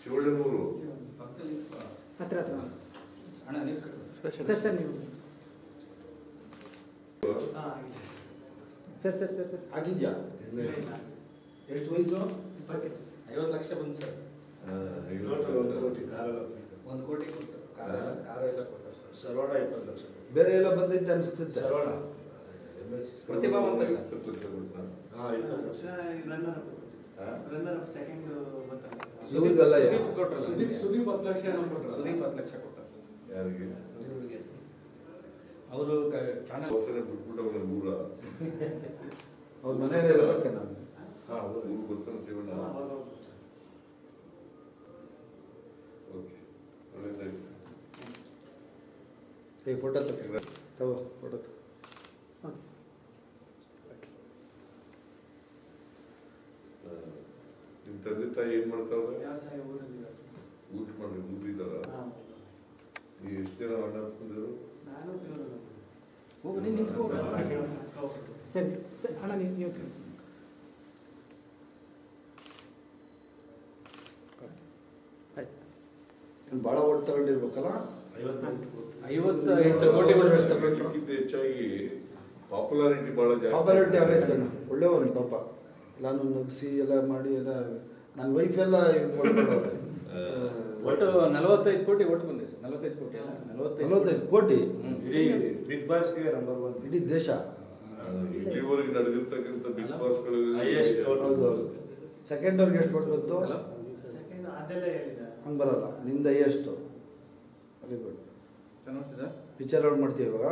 ಶಿವಣ್ಣನೂರು ಹತ್ರ ಹತ್ರ ಅಣ್ಣ ನೀವು ಸರ್ ಸರ್ ನೀವು ಸರ್ ಸರ್ ಸರ್ ಸರ್ ಆಗಿದ್ಯಾ ಎಷ್ಟು ವಯಸ್ಸು? 50 ಲಕ್ಷ ಬಂತು ಸರ್. 1 ಕೋಟಿ ಕೊಟ್ಟು ಕಾರ ಎಲ್ಲ ಕೊಟ್ಟರು ಸರ್. ಸರ್ವಣ 20 ಲಕ್ಷ. ಬೇರೆ ಎಲ್ಲ ಬಂದೈತೆ ಅನಿಸ್ತೈತೆ. ಸರ್ವಣ ಪ್ರತಿಭಾವಂತ ಸರ್. 20 ಲಕ್ಷ. ಇವ್ರಿಗೆಲ್ಲ ಸುದೀಪ್ 10 ಲಕ್ಷ ಕೊಟ್ಟರು ಸರ್. ಯಾರಿಗೆ ಅವರು ಚಾನಲ್ ಬಿಟ್ಬಿಟ್ಟವಲ್ಲ ಊರ ಅವ್ರ ಮನೆಯಲ್ಲಿ ಇರ್ಬೇಕೆ ನಾನು. ಊರು ಗೊತ್ತಾನ ಶಿವಣ್ಣ. ಓಕೆ ಒಳ್ಳೇದಾಯ್ತು. ಫೋಟೋ ತಗೋ ಫೋಟೋ ತಗೋ. ನಿಮ್ಮ ತಂದೆ ತಾಯಿ ಏನ್ ಮಾಡ್ತಾವ್ರೆ? ಊಟ ಮಾಡಿ ಊರಿದಾರ? ನೀವು ಎಷ್ಟು ಜನ ಅಣ್ಣ ಹಾಕ್ಕೊಂಡಿರು? ಹೋಗಿ ನಿಂತ್ಕೊ ಸರಿ ಸರಿ ಅಣ್ಣ ನೀವು ಭಾಳ ಓಟ್ ತಗೊಂಡಿರ್ಬೇಕಲ್ಲ. 58 ಕೋಟಿ ಅದಕ್ಕಿಂತ ಹೆಚ್ಚಾಗಿ ಪಾಪ್ಯುಲಾರಿಟಿ ಬಹಳ ಪಾಪ್ಯುಲಾರಿಟಿ ಜಾಸ್ತಿ. ಆಗೈತೆ ಜನ ಒಳ್ಳೆಯವನು ಪಾಪ. ನಾನು ನಗಿಸಿ ಎಲ್ಲ ಮಾಡಿ ಎಲ್ಲ ನನ್ನ ವೈಫ್ ಎಲ್ಲ ಒಟ್ಟು 45 ಕೋಟಿ ಓಟ್ ಬಂದಿದೆ ಸರ್. 45 ಕೋಟಿ ಅಲ್ಲ 45 ಕೋಟಿ ಇಡೀ ಬಿಗ್ ಬಾಸ್ಗೆ ನಂಬರ್ 1 ಇಡೀ ದೇಶ. ಇಲ್ಲಿವರೆಗೆ ನಡೆದಿರ್ತಕ್ಕಂಥ ಬಿಗ್ ಬಾಸ್ಗಳು ಹೌದು. ಸೆಕೆಂಡ್ ಅವ್ರಿಗೆ ಎಷ್ಟು ಕೊಟ್ಟು ಬಂತು? ಹಂಗೆ ಬರಲ್ಲ. ನಿಂದ ಎಷ್ಟು? Very good. ಚೆನ್ನಾಗಿ ಸರ್. ಪಿಕ್ಚರ್ ಔಟ್ ಮಾಡ್ತೀವಿ ಇವಾಗ.